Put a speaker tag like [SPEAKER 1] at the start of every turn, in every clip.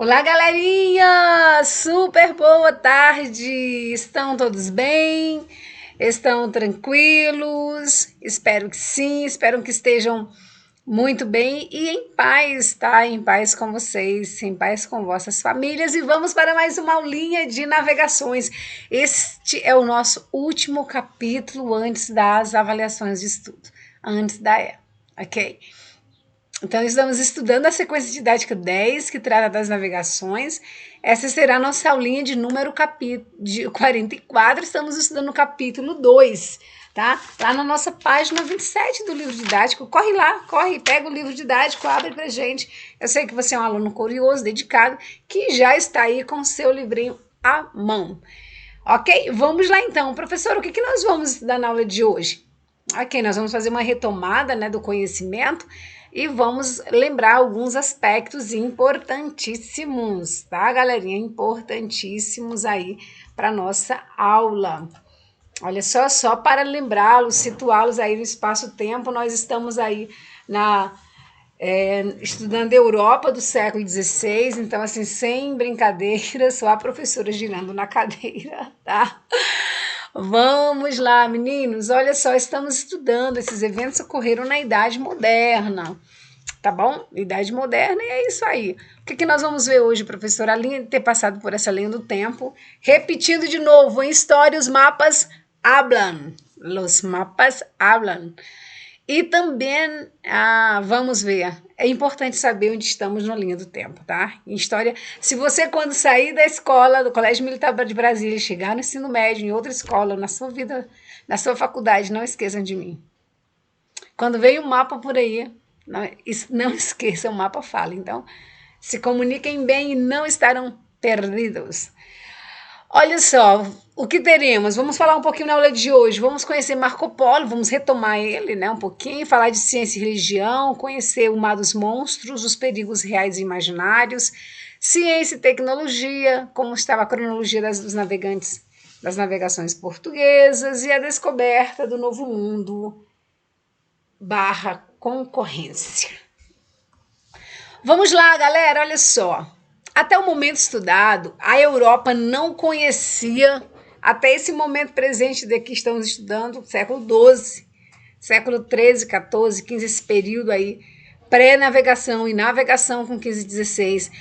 [SPEAKER 1] Olá, galerinha! Super boa tarde! Estão todos bem? Estão tranquilos? Espero que sim, espero que estejam muito bem e em paz, tá? Em paz com vocês, em paz com vossas famílias. E vamos para mais uma aulinha de navegações. Este é o nosso último capítulo antes das avaliações de estudo, antes da ok? Então, estamos estudando a sequência didática 10, que trata das navegações. Essa será a nossa aulinha de número de 44. Estamos estudando o capítulo 2, tá? Lá na nossa página 27 do livro didático. Corre lá, corre, pega o livro didático, abre pra gente. Eu sei que você é um aluno curioso, dedicado, que já está aí com o seu livrinho à mão. Ok? Vamos lá então. Professor, o que nós vamos estudar na aula de hoje? Ok, nós vamos fazer uma retomada, né, do conhecimento e vamos lembrar alguns aspectos importantíssimos, tá, galerinha? Importantíssimos aí para nossa aula. Olha só para lembrá-los, situá-los aí no espaço-tempo, nós estamos aí estudando a Europa do século XVI, então assim, sem brincadeira, só a professora girando na cadeira, tá? Vamos lá, meninos. Olha só, estamos estudando. Esses eventos ocorreram na Idade Moderna, tá bom? Idade Moderna, e é isso aí. O que nós vamos ver hoje, professora? Além de ter passado por essa linha do tempo, repetindo de novo, em história, os mapas hablan. Los mapas hablan. E também, vamos ver, é importante saber onde estamos na linha do tempo, tá? Em história, se você quando sair da escola, do Colégio Militar de Brasília, chegar no ensino médio, em outra escola, na sua vida, na sua faculdade, não esqueçam de mim. Quando veio um mapa por aí, não esqueçam, o mapa fala. Então, se comuniquem bem e não estarão perdidos. Olha só, o que teremos? Vamos falar um pouquinho na aula de hoje. Vamos conhecer Marco Polo, vamos retomar ele, né, um pouquinho, falar de ciência e religião, conhecer o mar dos monstros, os perigos reais e imaginários, ciência e tecnologia, como estava a cronologia dos navegantes, das navegações portuguesas e a descoberta do novo mundo / concorrência. Vamos lá, galera, olha só. Até o momento estudado, a Europa não conhecia, até esse momento presente de que estamos estudando, século XII, século XIII, XIV, XV, esse período aí, pré-navegação e navegação com 15 e 16,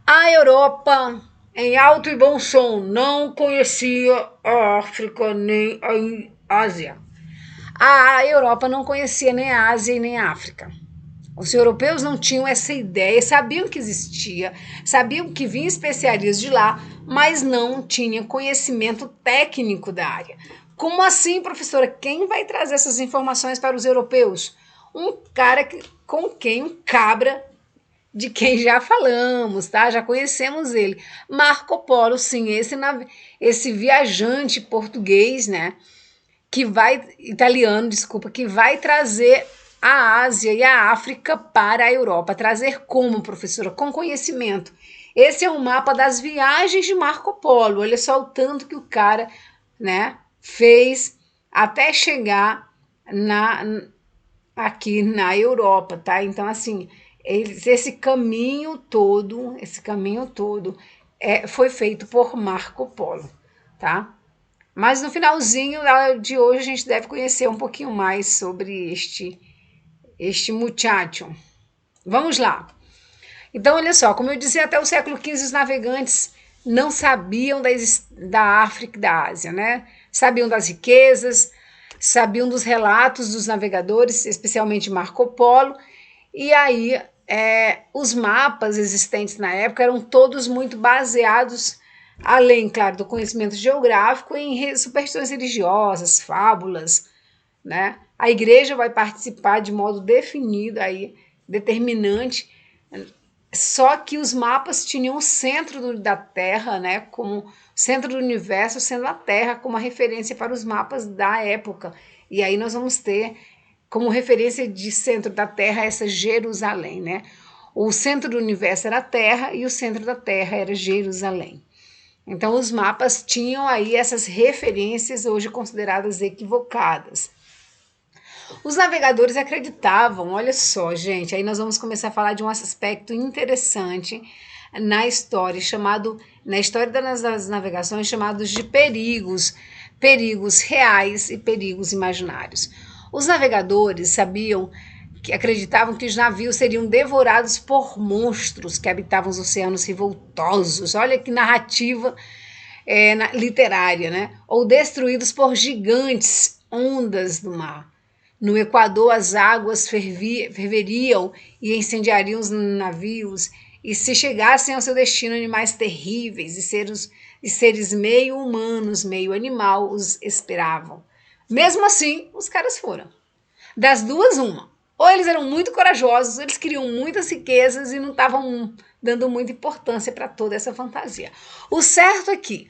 [SPEAKER 1] a Europa, em alto e bom som, não conhecia a África nem a Ásia. A Europa não conhecia nem a Ásia e nem a África. Os europeus não tinham essa ideia, sabiam que existia, sabiam que vinham especialistas de lá, mas não tinham conhecimento técnico da área. Como assim, professora? Quem vai trazer essas informações para os europeus? Um cara um cabra, de quem já falamos, tá? Já conhecemos ele. Marco Polo, sim, esse viajante português, né? Italiano, desculpa, que vai trazer a Ásia e a África para a Europa. Trazer como, professora? Com conhecimento. Esse é um mapa das viagens de Marco Polo. Olha só o tanto que o cara, né, fez até chegar aqui na Europa, tá? Então, assim, esse caminho todo foi feito por Marco Polo, tá? Mas no finalzinho de hoje a gente deve conhecer um pouquinho mais sobre este muchacho. Vamos lá. Então, olha só, como eu dizia, até o século XV os navegantes não sabiam da África e da Ásia, né? Sabiam das riquezas, sabiam dos relatos dos navegadores, especialmente Marco Polo, e aí os mapas existentes na época eram todos muito baseados, além, claro, do conhecimento geográfico, em superstições religiosas, fábulas, né? A igreja vai participar de modo definido aí, determinante, só que os mapas tinham o centro da Terra, né, como centro do universo, sendo a Terra como a referência para os mapas da época. E aí nós vamos ter como referência de centro da Terra essa Jerusalém, né? O centro do universo era a Terra e o centro da Terra era Jerusalém. Então os mapas tinham aí essas referências hoje consideradas equivocadas. Os navegadores acreditavam, olha só, gente, aí nós vamos começar a falar de um aspecto interessante na história, na história das navegações, chamados de perigos, perigos reais e perigos imaginários. Os navegadores acreditavam que os navios seriam devorados por monstros que habitavam os oceanos revoltosos. Olha que narrativa literária, né? Ou destruídos por gigantes ondas do mar. No Equador, as águas ferveriam e incendiariam os navios, e se chegassem ao seu destino animais terríveis e seres meio humanos, meio animal os esperavam. Mesmo assim, os caras foram. Das duas, uma. Ou eles eram muito corajosos, eles queriam muitas riquezas e não estavam dando muita importância para toda essa fantasia. O certo é que,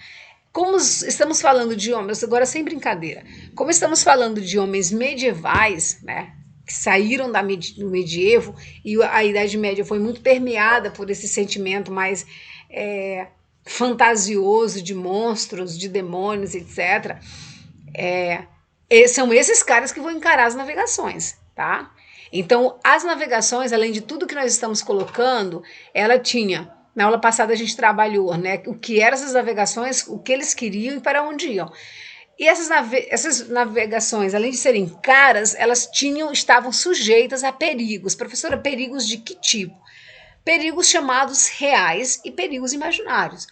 [SPEAKER 1] como estamos falando de homens, agora sem brincadeira, como estamos falando de homens medievais, né, que saíram do medievo, e a Idade Média foi muito permeada por esse sentimento mais fantasioso de monstros, de demônios, etc., são esses caras que vão encarar as navegações, tá? Então, as navegações, além de tudo que nós estamos colocando, ela tinha, na aula passada a gente trabalhou, né, o que eram essas navegações, o que eles queriam e para onde iam. E essas navegações, além de serem caras, elas estavam sujeitas a perigos. Professora, perigos de que tipo? Perigos chamados reais e perigos imaginários.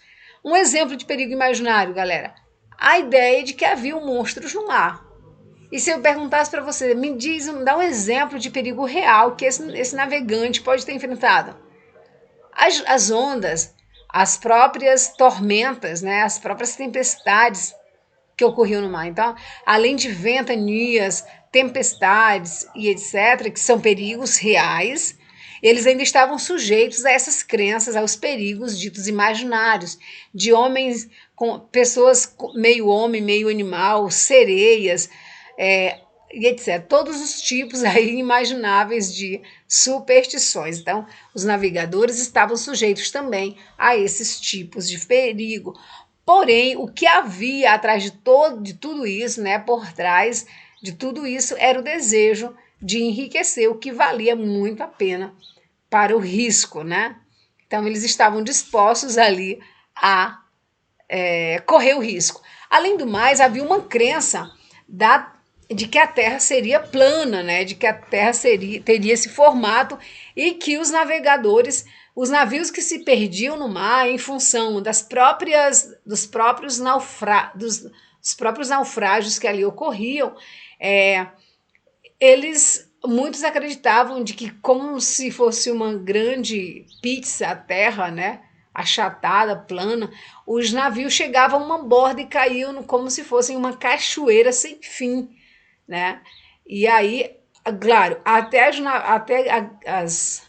[SPEAKER 1] Um exemplo de perigo imaginário, galera, a ideia de que havia monstros no mar. E se eu perguntasse para você, me dá um exemplo de perigo real que esse navegante pode ter enfrentado. As ondas, as próprias tormentas, né, as próprias tempestades que ocorriam no mar. Então, além de ventanias, tempestades e etc., que são perigos reais, eles ainda estavam sujeitos a essas crenças, aos perigos ditos imaginários, de homens, pessoas meio homem, meio animal, sereias, e etc. Todos os tipos aí imagináveis de superstições. Então, os navegadores estavam sujeitos também a esses tipos de perigo. Porém, o que havia atrás de tudo isso, né, por trás de tudo isso, era o desejo de enriquecer, o que valia muito a pena para o risco, né? Então, eles estavam dispostos ali a correr o risco. Além do mais, havia uma crença de que a Terra seria plana, né? De que a Terra teria esse formato e que os navios que se perdiam no mar em função dos próprios naufrágios que ali ocorriam, muitos acreditavam de que, como se fosse uma grande pizza, a Terra, né, achatada, plana, os navios chegavam a uma borda e caíam como se fossem uma cachoeira sem fim, né? E aí, claro, até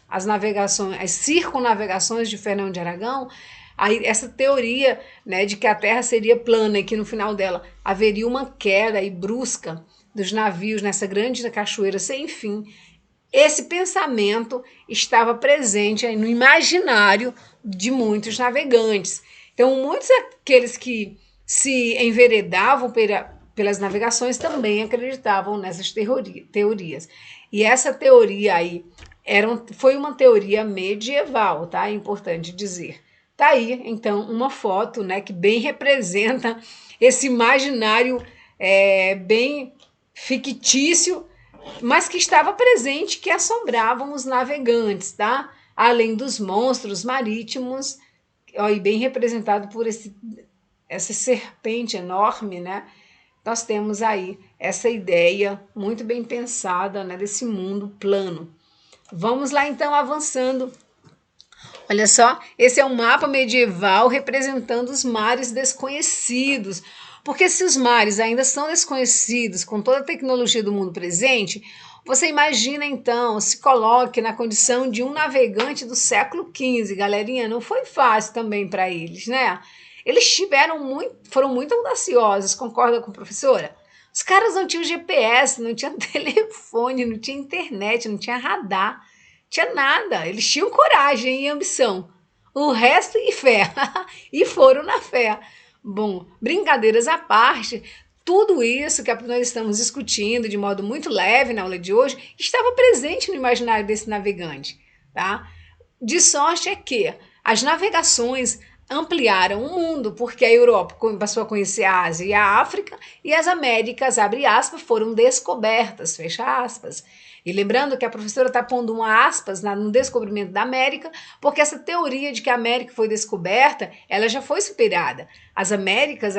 [SPEAKER 1] as navegações, as circunnavegações de Fernão de Aragão, aí essa teoria, né, de que a Terra seria plana e que no final dela haveria uma queda aí brusca dos navios nessa grande cachoeira sem fim, esse pensamento estava presente aí no imaginário de muitos navegantes. Então, muitos daqueles que se enveredavam pelas navegações também acreditavam nessas teorias. E essa teoria aí foi uma teoria medieval, tá? É importante dizer. Tá aí, então, uma foto, né, que bem representa esse imaginário bem fictício, mas que estava presente, que assombravam os navegantes, tá? Além dos monstros marítimos, e bem representado por essa serpente enorme, né? Nós temos aí essa ideia muito bem pensada, né, desse mundo plano. Vamos lá, então, avançando. Olha só, esse é um mapa medieval representando os mares desconhecidos. Porque se os mares ainda são desconhecidos com toda a tecnologia do mundo presente, você imagina então, se coloque na condição de um navegante do século XV, galerinha, não foi fácil também para eles, né? Eles foram muito audaciosos, concorda com a professora? Os caras não tinham GPS, não tinham telefone, não tinha internet, não tinha radar, não tinha nada. Eles tinham coragem e ambição. O resto e fé. E foram na fé. Bom, brincadeiras à parte, tudo isso que nós estamos discutindo de modo muito leve na aula de hoje estava presente no imaginário desse navegante, tá? De sorte é que As navegações ampliaram o mundo, porque a Europa passou a conhecer a Ásia e a África, e as Américas, abre aspas, foram descobertas, fecha aspas. E lembrando que a professora está pondo uma aspas no descobrimento da América, porque essa teoria de que a América foi descoberta, ela já foi superada. As Américas,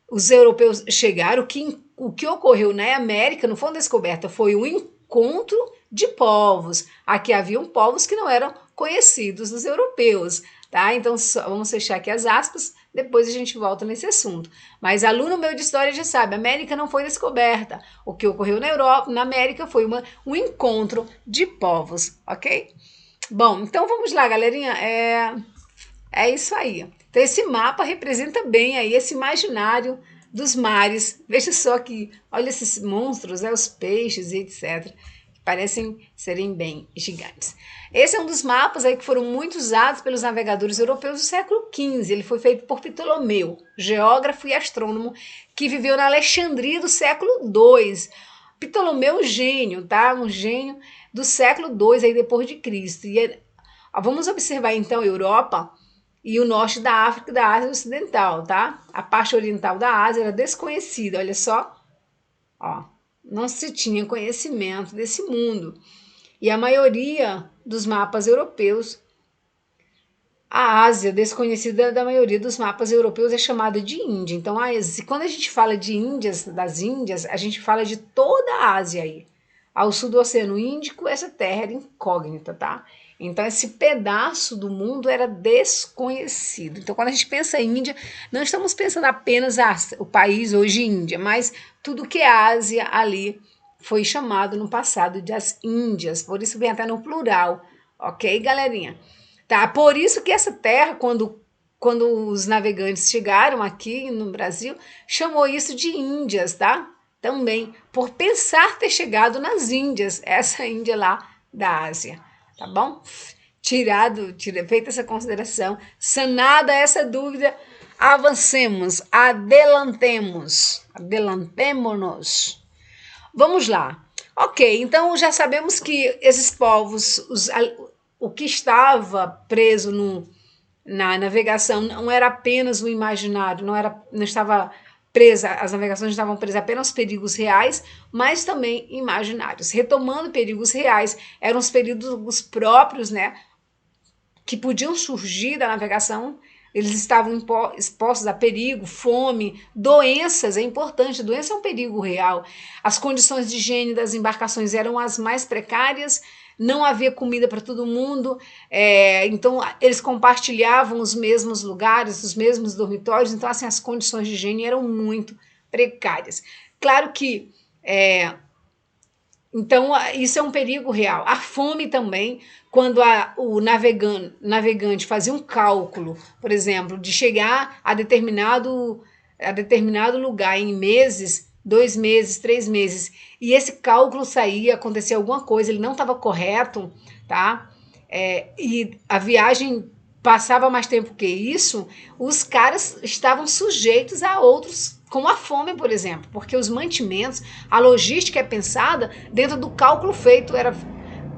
[SPEAKER 1] os europeus chegaram, o que ocorreu na América não foi uma descoberta, foi um encontro de povos. Aqui haviam povos que não eram conhecidos dos europeus, tá? Então vamos fechar aqui as aspas, depois a gente volta nesse assunto. Mas aluno meu de história já sabe, a América não foi descoberta. O que ocorreu na Europa, na América, foi um encontro de povos, ok? Bom, então vamos lá, galerinha. É isso aí. Então esse mapa representa bem aí esse imaginário dos mares. Veja só que, olha esses monstros, os peixes e etc. Que parecem serem bem gigantes. Esse é um dos mapas aí que foram muito usados pelos navegadores europeus do século XV. Ele foi feito por Ptolomeu, geógrafo e astrônomo, que viveu na Alexandria do século II. Ptolomeu, gênio, tá? Um gênio do século II, aí depois de Cristo. Vamos observar então a Europa e o norte da África e da Ásia Ocidental, tá? A parte oriental da Ásia era desconhecida, olha só. Ó, não se tinha conhecimento desse mundo. E a maioria dos mapas europeus, a Ásia, desconhecida da maioria dos mapas europeus, é chamada de Índia. Então, quando a gente fala de das Índias, a gente fala de toda a Ásia aí. Ao sul do Oceano Índico, essa terra era incógnita, tá? Então, esse pedaço do mundo era desconhecido. Então, quando a gente pensa em Índia, não estamos pensando apenas o país hoje Índia, mas tudo que é Ásia ali foi chamado no passado de as Índias. Por isso vem até no plural, ok, galerinha? Tá? Por isso que essa terra, quando os navegantes chegaram aqui no Brasil, chamou isso de Índias, tá? Também, por pensar ter chegado nas Índias, essa Índia lá da Ásia, tá bom? Feita essa consideração, sanada essa dúvida, avancemos, adelantemo-nos. Vamos lá. Ok, então já sabemos que esses povos, o que estava preso na navegação não era apenas o imaginário, não estava presa, as navegações estavam presas apenas aos perigos reais, mas também imaginários. Retomando perigos reais, eram os perigos próprios, né, que podiam surgir da navegação. Eles estavam expostos a perigo, fome, doenças, é importante, doença é um perigo real. As condições de higiene das embarcações eram as mais precárias, não havia comida para todo mundo, então eles compartilhavam os mesmos lugares, os mesmos dormitórios, então assim, as condições de higiene eram muito precárias. Claro que então, isso é um perigo real. A fome também, quando o navegante fazia um cálculo, por exemplo, de chegar a determinado lugar em meses, 2 meses, 3 meses, e esse cálculo saía, acontecia alguma coisa, ele não estava correto, tá? E a viagem passava mais tempo que isso, os caras estavam sujeitos a outros, como a fome, por exemplo, porque os mantimentos, a logística é pensada dentro do cálculo feito era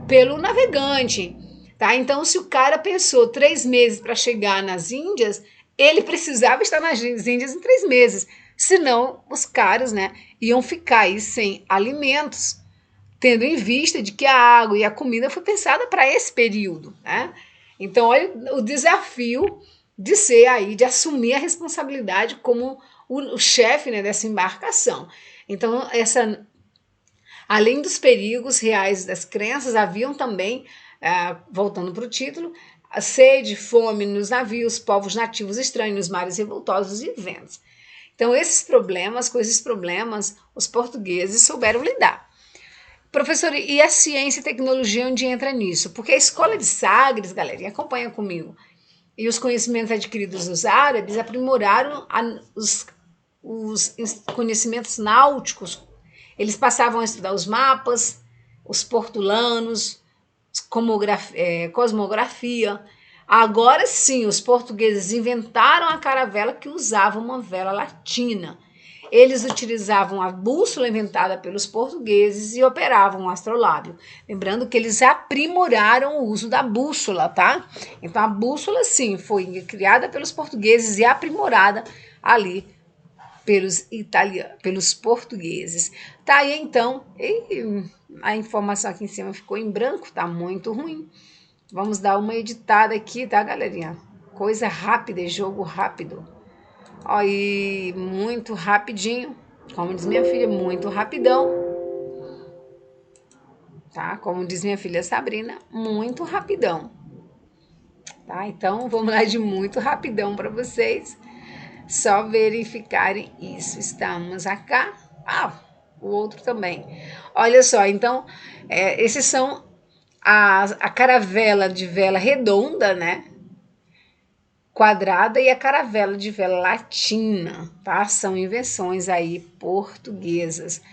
[SPEAKER 1] pelo navegante, tá? Então, se o cara pensou 3 meses para chegar nas Índias, ele precisava estar nas Índias em 3 meses, senão os caras, né, iam ficar aí sem alimentos, tendo em vista de que a água e a comida foi pensada para esse período, né? Então, olha o desafio de de assumir a responsabilidade como o chefe, né, dessa embarcação. Então, além dos perigos reais das crenças, haviam também, voltando para o título, a sede, fome nos navios, povos nativos estranhos, nos mares revoltosos e ventos. Então, com esses problemas, os portugueses souberam lidar. Professor, e a ciência e tecnologia onde entra nisso? Porque a escola de Sagres, galera, acompanha comigo, e os conhecimentos adquiridos dos árabes aprimoraram os conhecimentos náuticos. Eles passavam a estudar os mapas, os portulanos, cosmografia. Agora sim, os portugueses inventaram a caravela, que usava uma vela latina. Eles utilizavam a bússola inventada pelos portugueses e operavam o astrolábio. Lembrando que eles aprimoraram o uso da bússola, tá? Então a bússola, sim, foi criada pelos portugueses e aprimorada ali pelos portugueses. Tá aí então, a informação aqui em cima ficou em branco, tá muito ruim. Vamos dar uma editada aqui, tá, galerinha? Coisa rápida, jogo rápido. Aí, muito rapidinho. Como diz minha filha, muito rapidão. Tá? Como diz minha filha Sabrina, muito rapidão. Tá? Então, vamos lá de muito rapidão para vocês. Só verificarem isso. Estamos acá. O outro também. Olha só, então, esses são a caravela de vela redonda, né? Quadrada e a caravela de vela latina, tá? São invenções aí portuguesas.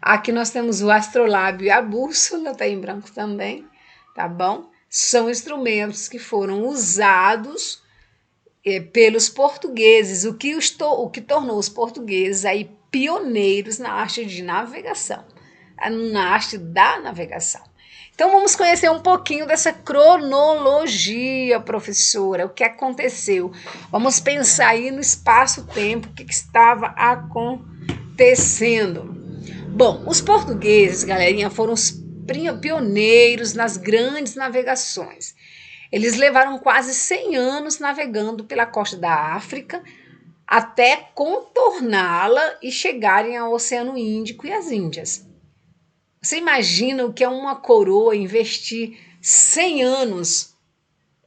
[SPEAKER 1] Aqui nós temos o astrolábio e a bússola, tá em branco também, tá bom? São instrumentos que foram usados pelos portugueses, o que tornou os portugueses aí pioneiros na arte de navegação, na arte da navegação. Então vamos conhecer um pouquinho dessa cronologia, professora, o que aconteceu. Vamos pensar aí no espaço-tempo, o que estava acontecendo. Bom, os portugueses, galerinha, foram os pioneiros nas grandes navegações. Eles levaram quase 100 anos navegando pela costa da África até contorná-la e chegarem ao Oceano Índico e às Índias. Você imagina o que é uma coroa investir 100 anos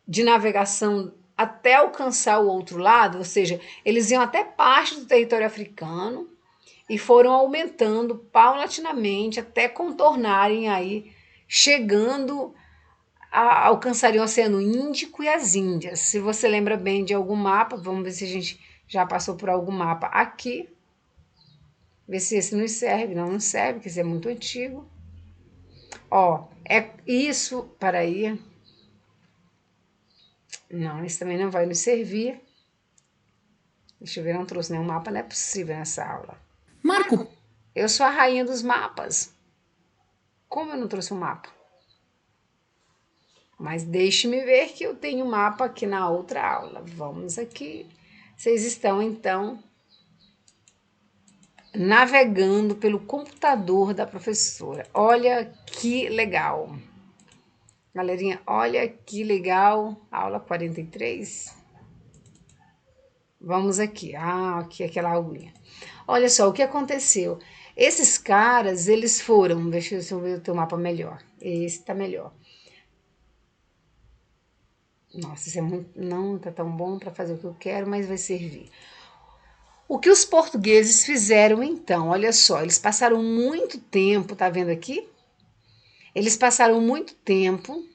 [SPEAKER 1] de navegação até alcançar o outro lado? Ou seja, eles iam até parte do território africano e foram aumentando paulatinamente até contornarem aí, chegando a alcançarem o Oceano Índico e as Índias. Se você lembra bem de algum mapa, vamos ver se a gente já passou por algum mapa aqui. Ver se esse nos serve. Não serve, porque esse é muito antigo. Ó, é isso, para aí. Não, esse também não vai nos servir. Deixa eu ver, não trouxe nenhum mapa, não é possível nessa aula.
[SPEAKER 2] Marco,
[SPEAKER 1] Eu sou a rainha dos mapas. Como eu não trouxe um mapa? Mas deixe-me ver que eu tenho mapa aqui na outra aula. Vamos aqui. Vocês estão, então, navegando pelo computador da professora. Olha que legal. Galerinha, olha que legal. Aula 43. Vamos aqui. Aqui aquela aulinha. Olha só o que aconteceu. Esses caras, eles foram. Deixa eu ver o teu mapa melhor. Esse tá melhor. Nossa, isso é muito, não tá tão bom para fazer o que eu quero, mas vai servir. O que os portugueses fizeram então? Olha só, eles passaram muito tempo, tá vendo aqui? Eles passaram muito tempo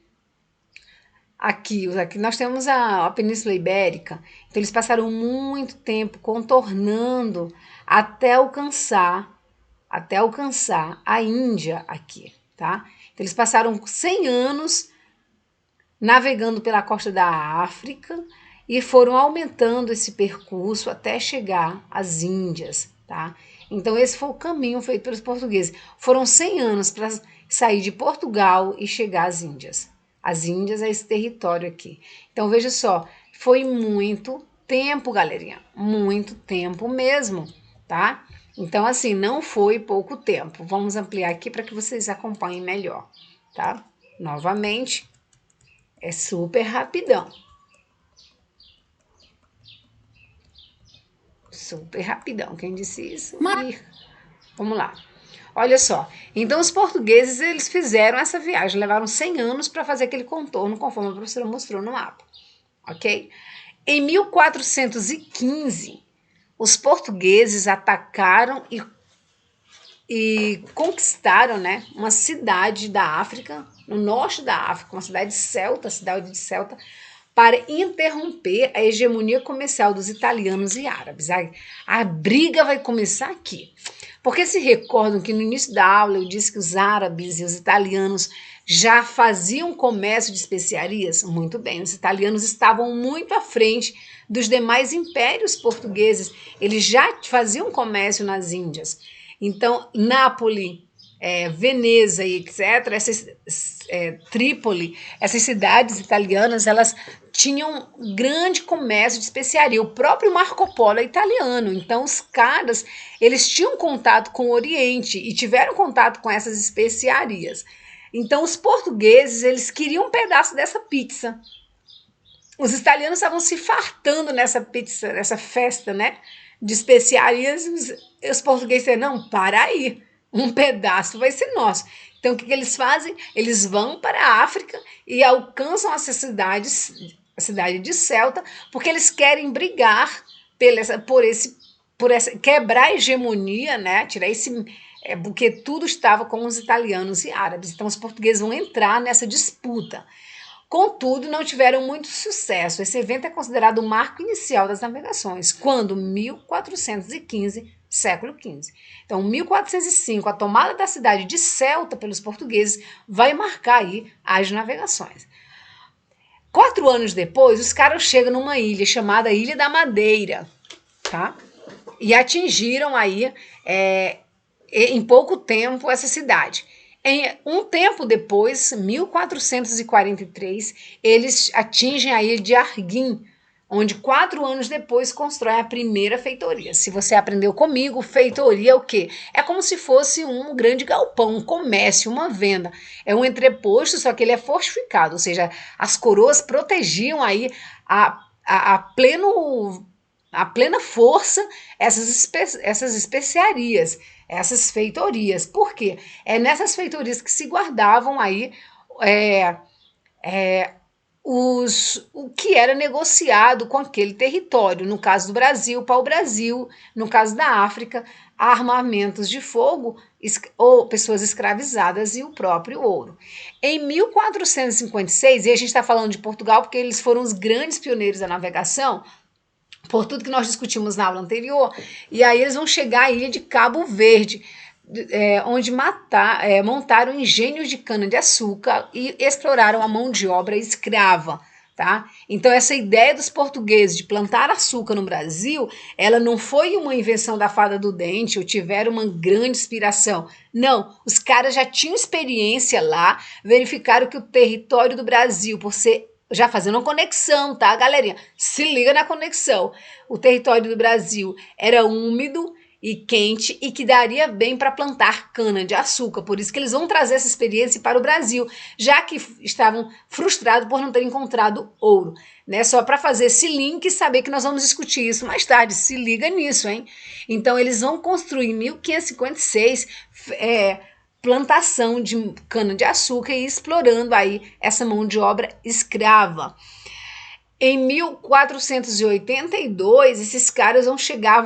[SPEAKER 1] aqui nós temos a Península Ibérica, então eles passaram muito tempo contornando até alcançar a Índia aqui, tá? Então eles passaram 100 anos navegando pela costa da África e foram aumentando esse percurso até chegar às Índias, tá? Então esse foi o caminho feito pelos portugueses. Foram 100 anos para sair de Portugal e chegar às Índias. As Índias é esse território aqui. Então veja só, foi muito tempo, galerinha, muito tempo mesmo, tá? Então assim, não foi pouco tempo. Vamos ampliar aqui para que vocês acompanhem melhor, tá? Novamente, é super rapidão. Super rapidão. Quem disse isso? Vamos lá. Olha só. Então, os portugueses, eles fizeram essa viagem. Levaram 100 anos para fazer aquele contorno, conforme a professora mostrou no mapa. Ok? Em 1415, os portugueses atacaram e conquistaram, né, uma cidade da África, no norte da África, uma cidade celta, para interromper a hegemonia comercial dos italianos e árabes. A briga vai começar aqui. Porque se recordam que no início da aula eu disse que os árabes e os italianos já faziam comércio de especiarias? Muito bem, os italianos estavam muito à frente dos demais impérios portugueses, eles já faziam comércio nas Índias. Então, Nápoles, Veneza e etc., Trípoli, essas cidades italianas, elas tinham grande comércio de especiaria. O próprio Marco Polo é italiano, então os caras, eles tinham contato com o Oriente e tiveram contato com essas especiarias. Então os portugueses, eles queriam um pedaço dessa pizza. Os italianos estavam se fartando nessa pizza, nessa festa, né, de especiarias. Os portugueses disseram, não, para aí, um pedaço vai ser nosso. Então, o que eles fazem? Eles vão para a África e alcançam essas cidades, a cidade de Ceuta, porque eles querem brigar por essa quebrar a hegemonia, né? Tirar esse. Porque tudo estava com os italianos e árabes. Então, os portugueses vão entrar nessa disputa. Contudo, não tiveram muito sucesso. Esse evento é considerado o marco inicial das navegações, quando 1415, século XV. Então, 1405, a tomada da cidade de Ceuta pelos portugueses vai marcar aí as navegações. 4 anos depois, os caras chegam numa ilha chamada Ilha da Madeira, tá? E atingiram aí, em pouco tempo, essa cidade. Um tempo depois, 1443, eles atingem a ilha de Arguim, onde 4 anos depois constroem a primeira feitoria. Se você aprendeu comigo, feitoria é o quê? É como se fosse um grande galpão, um comércio, uma venda. É um entreposto, só que ele é fortificado, ou seja, as coroas protegiam aí a plena força essas especiarias, essas feitorias. Por quê? É nessas feitorias que se guardavam aí o que era negociado com aquele território. No caso do Brasil, pau-brasil. No caso da África, armamentos de fogo ou pessoas escravizadas e o próprio ouro. Em 1456, e a gente está falando de Portugal porque eles foram os grandes pioneiros da navegação, por tudo que nós discutimos na aula anterior, e aí eles vão chegar à ilha de Cabo Verde, onde montaram engenhos de cana-de-açúcar e exploraram a mão de obra escrava. Tá? Então, essa ideia dos portugueses de plantar açúcar no Brasil, ela não foi uma invenção da fada do dente ou tiveram uma grande inspiração. Não, os caras já tinham experiência lá, verificaram que o território do Brasil, por ser já fazendo uma conexão, tá, galerinha? Se liga na conexão. O território do Brasil era úmido e quente e que daria bem para plantar cana-de-açúcar. Por isso que eles vão trazer essa experiência para o Brasil, já que estavam frustrados por não ter encontrado ouro. Né? Só para fazer esse link e saber que nós vamos discutir isso mais tarde. Se liga nisso, hein? Então, eles vão construir em 1556 plantação de cana-de-açúcar e explorando aí essa mão de obra escrava. Em 1482, esses caras vão chegar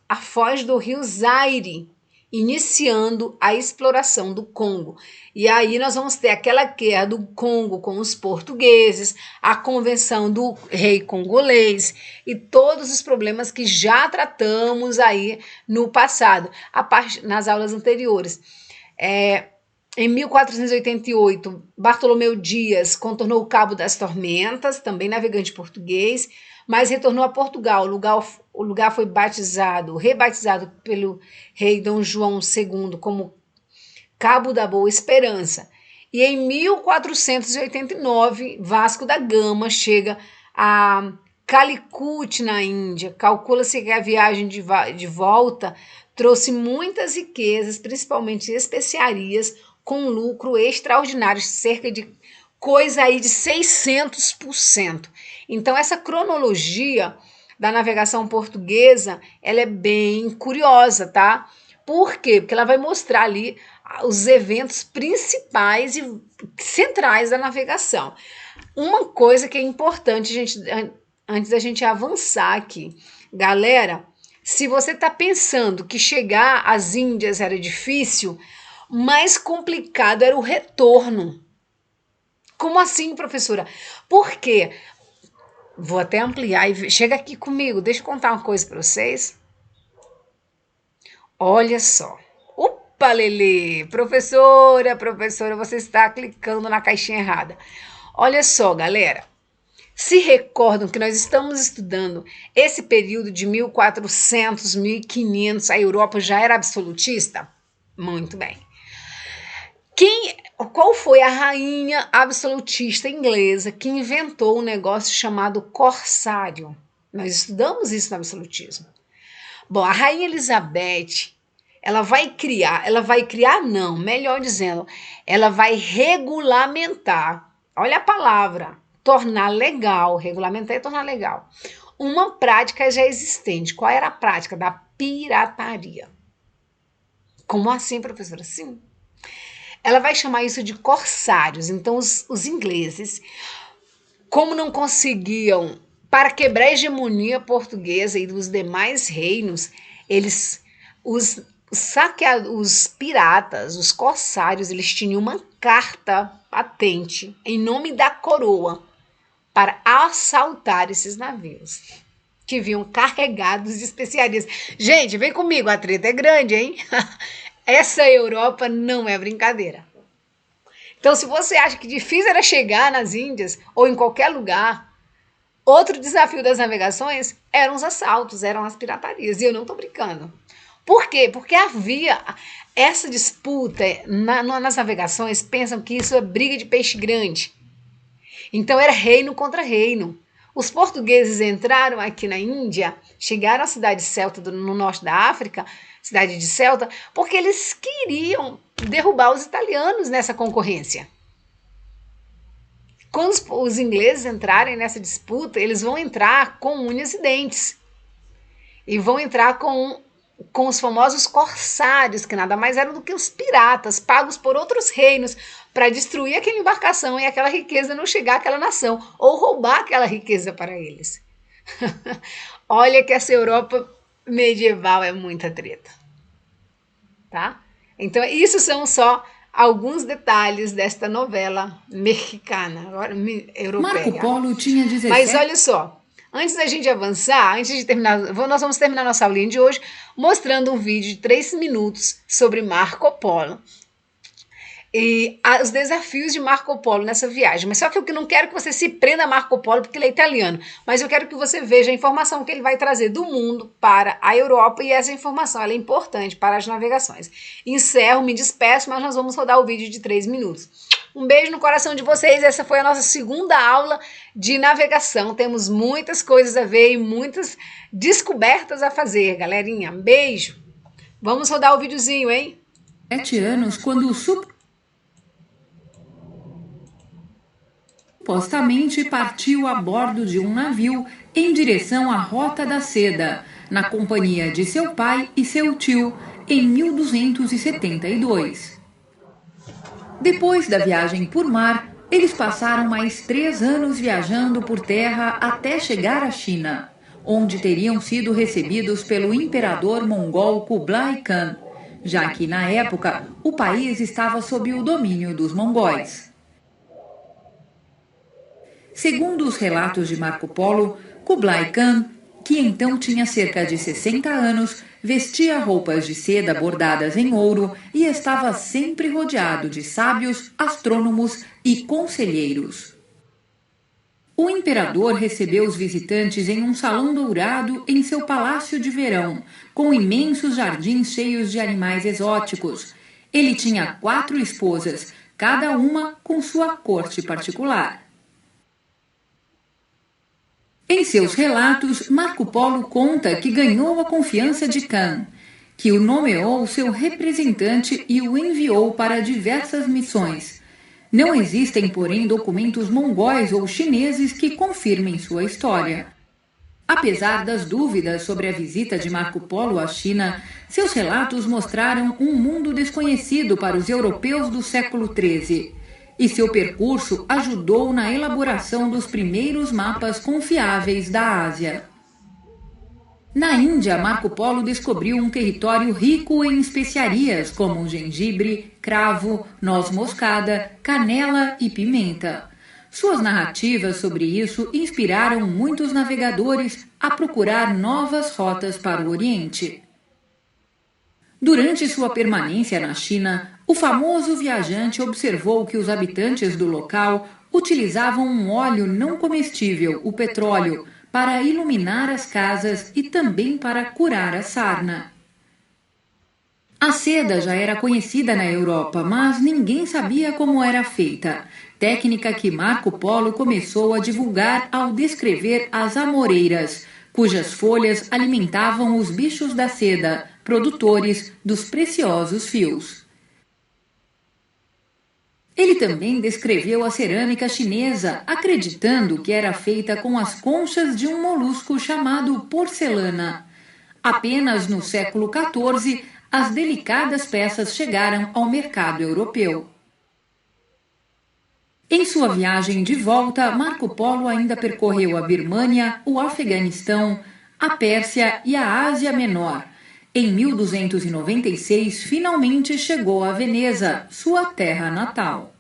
[SPEAKER 1] à foz do rio Zaire, iniciando a exploração do Congo. E aí nós vamos ter aquela guerra do Congo com os portugueses, a convenção do rei congolês e todos os problemas que já tratamos aí no passado, nas aulas anteriores. Em 1488, Bartolomeu Dias contornou o Cabo das Tormentas, também navegante português, mas retornou a Portugal. O lugar foi rebatizado pelo rei Dom João II como Cabo da Boa Esperança. E em 1489, Vasco da Gama chega a Calicut, na Índia. Calcula-se que a viagem de volta trouxe muitas riquezas, principalmente especiarias, com lucro extraordinário, cerca de coisa aí de 600%. Então, essa cronologia da navegação portuguesa, ela é bem curiosa, tá? Por quê? Porque ela vai mostrar ali os eventos principais e centrais da navegação. Uma coisa que é importante, antes da gente avançar aqui, galera, se você está pensando que chegar às Índias era difícil, mais complicado era o retorno. Como assim, professora? Por quê? Vou até ampliar e chega aqui comigo, deixa eu contar uma coisa para vocês. Olha só. Opa, Lelê! Professora, você está clicando na caixinha errada. Olha só, galera. Se recordam que nós estamos estudando esse período de 1400, 1500, a Europa já era absolutista? Muito bem. Qual foi a rainha absolutista inglesa que inventou um negócio chamado corsário? Nós estudamos isso no absolutismo. Bom, a rainha Elizabeth, ela vai criar não, melhor dizendo, ela vai regulamentar, olha a palavra, tornar legal, regulamentar e tornar legal, uma prática já existente. Qual era a prática? Da pirataria. Como assim, professora? Sim. Ela vai chamar isso de corsários. Então, os ingleses, como não conseguiam, para quebrar a hegemonia portuguesa e dos demais reinos, os piratas, os corsários, eles tinham uma carta patente em nome da coroa para assaltar esses navios que vinham carregados de especiarias. Gente, vem comigo, a treta é grande, hein? Essa Europa não é brincadeira. Então, se você acha que difícil era chegar nas Índias ou em qualquer lugar, outro desafio das navegações eram os assaltos, eram as piratarias. E eu não estou brincando. Por quê? Porque havia essa disputa nas navegações, pensam que isso é briga de peixe grande. Então, era reino contra reino. Os portugueses entraram aqui na Índia, chegaram à cidade celta no norte da África, cidade de Celta, porque eles queriam derrubar os italianos nessa concorrência. Quando os ingleses entrarem nessa disputa, eles vão entrar com unhas e dentes. E vão entrar com os famosos corsários, que nada mais eram do que os piratas, pagos por outros reinos para destruir aquela embarcação e aquela riqueza não chegar àquela nação, ou roubar aquela riqueza para eles. Olha que essa Europa medieval é muita treta, tá? Então, isso são só alguns detalhes desta novela mexicana, agora europeia.
[SPEAKER 2] Marco Polo tinha 17...
[SPEAKER 1] Mas olha só, antes da gente avançar, antes de terminar, nós vamos terminar nossa aulinha de hoje mostrando um vídeo de 3 minutos sobre Marco Polo. E os desafios de Marco Polo nessa viagem. Mas só que eu não quero que você se prenda a Marco Polo porque ele é italiano, mas eu quero que você veja a informação que ele vai trazer do mundo para a Europa, e essa informação ela é importante para as navegações. Encerro, me despeço, mas nós vamos rodar o vídeo de 3 minutos. Um beijo no coração de vocês. Essa foi a nossa segunda aula de navegação. Temos muitas coisas a ver e muitas descobertas a fazer, galerinha. Um beijo. Vamos rodar o videozinho, hein?
[SPEAKER 2] 7 anos quando supostamente partiu a bordo de um navio em direção à Rota da Seda, na companhia de seu pai e seu tio, em 1272. Depois da viagem por mar, eles passaram mais 3 anos viajando por terra até chegar à China, onde teriam sido recebidos pelo imperador mongol Kublai Khan, já que, na época, o país estava sob o domínio dos mongóis. Segundo os relatos de Marco Polo, Kublai Khan, que então tinha cerca de 60 anos, vestia roupas de seda bordadas em ouro e estava sempre rodeado de sábios, astrônomos e conselheiros. O imperador recebeu os visitantes em um salão dourado em seu palácio de verão, com imensos jardins cheios de animais exóticos. Ele tinha 4 esposas, cada uma com sua corte particular. Em seus relatos, Marco Polo conta que ganhou a confiança de Khan, que o nomeou seu representante e o enviou para diversas missões. Não existem, porém, documentos mongóis ou chineses que confirmem sua história. Apesar das dúvidas sobre a visita de Marco Polo à China, seus relatos mostraram um mundo desconhecido para os europeus do século XIII. E seu percurso ajudou na elaboração dos primeiros mapas confiáveis da Ásia. Na Índia, Marco Polo descobriu um território rico em especiarias como gengibre, cravo, noz moscada, canela e pimenta. Suas narrativas sobre isso inspiraram muitos navegadores a procurar novas rotas para o Oriente. Durante sua permanência na China, o famoso viajante observou que os habitantes do local utilizavam um óleo não comestível, o petróleo, para iluminar as casas e também para curar a sarna. A seda já era conhecida na Europa, mas ninguém sabia como era feita, técnica que Marco Polo começou a divulgar ao descrever as amoreiras, cujas folhas alimentavam os bichos da seda, produtores dos preciosos fios. Ele também descreveu a cerâmica chinesa, acreditando que era feita com as conchas de um molusco chamado porcelana. Apenas no século XIV, as delicadas peças chegaram ao mercado europeu. Em sua viagem de volta, Marco Polo ainda percorreu a Birmânia, o Afeganistão, a Pérsia e a Ásia Menor. Em 1296, finalmente chegou a Veneza, sua terra natal.